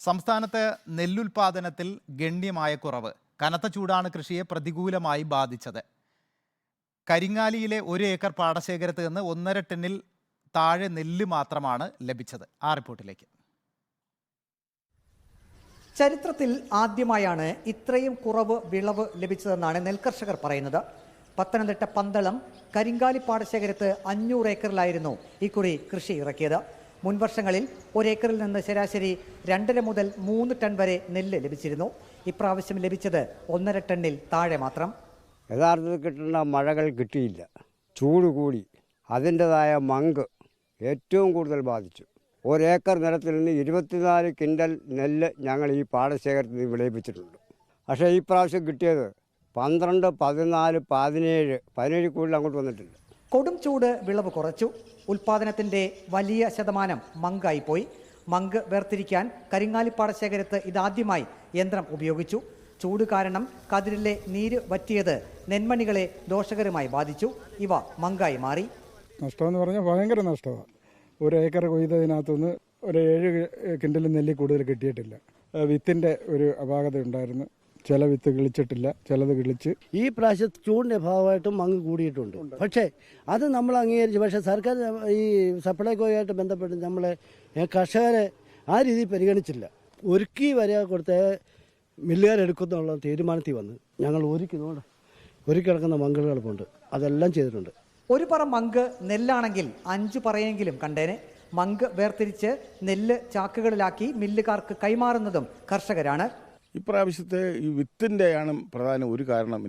സംസ്ഥാനത്ത് നെല്ലുൽപാദനത്തിൽ ഗണ്യമായ കുറവ്. കനത്ത ചൂടാണ് കൃഷിയെ പ്രതികൂലമായി ബാധിച്ചത്. കരിങ്ങാലിയിലെ 1 ഏക്കർ പാടശേഖരത്ത് നിന്ന് 1.5 ടണ്ണിൽ താഴെ നെല്ല് മാത്രമാണ് ലഭിച്ചത്. ആ റിപ്പോർട്ടിലേക്ക്. ചരിത്രത്തിൽ ആദ്യമായാണ് ഇത്രയും കുറവ് വിളവ് ലഭിച്ചതെന്നാണ് നെൽകർഷകർ പറയുന്നത്. പത്തനംതിട്ട പന്തളം കരിങ്കാലി പാടശേഖരത്ത് 500 ഏക്കറിലായിരുന്നു ഇക്കുറി കൃഷി ഇറക്കിയത്. മുൻവർഷങ്ങളിൽ 1 ഏക്കറിൽ നിന്ന് ശരാശരി 2.5 മുതൽ 3 ടൺ വരെ നെല്ല് ലഭിച്ചിരുന്നു. ഇപ്രാവശ്യം ലഭിച്ചത് 1.5 ടണ്ണിൽ താഴെ മാത്രം. യഥാർത്ഥത്തിൽ കിട്ടുന്ന മഴകൾ കിട്ടിയില്ല. ചൂട് കൂടി അതിൻ്റെതായ മങ്ക് ഏറ്റവും കൂടുതൽ ബാധിച്ചു. 1 ഏക്കർ നിലത്തിൽ നിന്ന് 24 കിൻഡൽ നെല്ല് ഞങ്ങൾ ഈ പാടശേഖരത്തിൽ നിന്ന് വിളയിപ്പിച്ചിട്ടുണ്ട്. പക്ഷേ ഈ പ്രാവശ്യം കിട്ടിയത് 12, 14, 17 കൂടുതൽ അങ്ങോട്ട് വന്നിട്ടില്ല. കൊടും ചൂട് വിളവ് കുറച്ചു. ഉൽപാദനത്തിന്റെ വലിയ ശതമാനം മങ്കായിപ്പോയി. മങ്ക് വേർതിരിക്കാൻ കരിങ്ങാലി പാടശേഖരത്ത് ഇതാദ്യമായി യന്ത്രം ഉപയോഗിച്ചു. ചൂട് കാരണം കതിരിലെ നീര് വറ്റിയത് നെന്മണികളെ ദോഷകരമായി ബാധിച്ചു. ഇവ മങ്കായി മാറി. നഷ്ടമെന്ന് പറഞ്ഞാൽ ഭയങ്കര നഷ്ടമാണ്. 1 ഏക്കർ കൊയ്തതിനകത്തുനിന്ന് ഒരു 7 കിൻഡൽ നെല്ല് കൂടുതൽ കിട്ടിയിട്ടില്ല. വിത്തിൻ്റെ ഒരു അപാകത ഉണ്ടായിരുന്നു. ചില വിത്ത് കിളിച്ചിട്ടില്ല, ചിലത് കിളിച്ച്. ഈ പ്രാവശ്യത്തെ ചൂടിൻ്റെ ഭാഗമായിട്ടും മങ്ങ് കൂടിയിട്ടുണ്ട്. പക്ഷേ അത് നമ്മൾ അംഗീകരിച്ചു. പക്ഷേ സർക്കാർ ഈ സപ്ലൈകോയായിട്ട് ബന്ധപ്പെട്ട് നമ്മളെ കർഷകരെ ആ രീതിയിൽ പരിഗണിച്ചില്ല. ഒരുക്കി വരെ കൊടുത്ത മില്ലുകാരെടുക്കുന്നുള്ള തീരുമാനത്തിൽ വന്ന് ഞങ്ങൾ ഒരുക്കി കിടക്കുന്ന മങ്കുകളുണ്ട്. അതെല്ലാം ചെയ്തിട്ടുണ്ട്. ഒരു പറ മങ്ക് നെല്ലാണെങ്കിൽ 5 പറയെങ്കിലും കണ്ടേനെ. മങ്ക് വേർതിരിച്ച് നെല്ല് ചാക്കുകളിലാക്കി മില്ലുകാർക്ക് കൈമാറുന്നതും കർഷകരാണ്. ഇപ്രാവശ്യത്തെ ഈ വിത്തിൻ്റെയാണ് പ്രധാന ഒരു കാരണം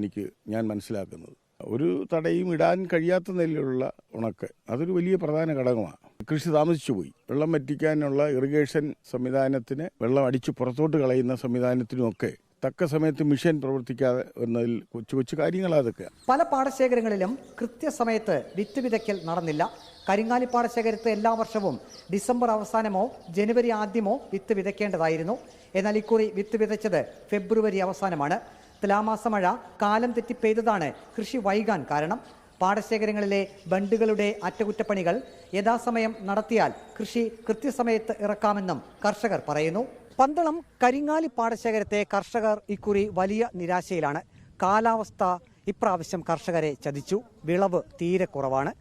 ഞാൻ മനസ്സിലാക്കുന്നത്. ഒരു തടയും ഇടാൻ കഴിയാത്ത നെല്ലുള്ള ഉണക്ക് അതൊരു വലിയ പ്രധാന ഘടകമാണ്. കൃഷി താമസിച്ചു പോയി. വെള്ളം വറ്റിക്കാനുള്ള ഇറിഗേഷൻ സംവിധാനത്തിന്, വെള്ളം അടിച്ച് പുറത്തോട്ട് കളയുന്ന സംവിധാനത്തിനുമൊക്കെ തക്ക സമയത്ത് മിഷൻ പ്രവർത്തിക്കാതെ എന്നതിൽ കൊച്ചു കാര്യങ്ങളതൊക്കെ. പല പാടശേഖരങ്ങളിലും കൃത്യസമയത്ത് വിത്ത് വിതയ്ക്കൽ നടന്നില്ല. കരിങ്ങാലി പാടശേഖരത്ത് എല്ലാ വർഷവും ഡിസംബർ അവസാനമോ ജനുവരി ആദ്യമോ വിത്ത് വിതയ്ക്കേണ്ടതായിരുന്നു. എന്നാൽ ഇക്കുറി വിത്ത് വിതച്ചത് ഫെബ്രുവരി അവസാനമാണ്. തുലാമാസ മഴ കാലം തെറ്റി പെയ്തതാണ് കൃഷി വൈകാൻ കാരണം. പാടശേഖരങ്ങളിലെ ബണ്ടുകളുടെ അറ്റകുറ്റപ്പണികൾ യഥാസമയം നടത്തിയാൽ കൃഷി കൃത്യസമയത്ത് ഇറക്കാമെന്നും കർഷകർ പറയുന്നു. പന്തളം കരിങ്ങാലി പാടശേഖരത്തെ കർഷകർ ഇക്കുറി വലിയ നിരാശയിലാണ്. കാലാവസ്ഥ ഇപ്രാവശ്യം കർഷകരെ ചതിച്ചു. വിളവ് തീരെ കുറവാണ്.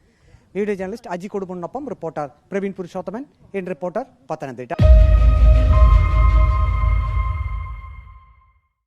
വീഡിയോ ജേർണലിസ്റ്റ് അജി കൊടുമുണ്ണൊപ്പം റിപ്പോർട്ടർ പ്രവീൺ പുരുഷോത്തമൻ. റിപ്പോർട്ടർ പത്തനംതിട്ട.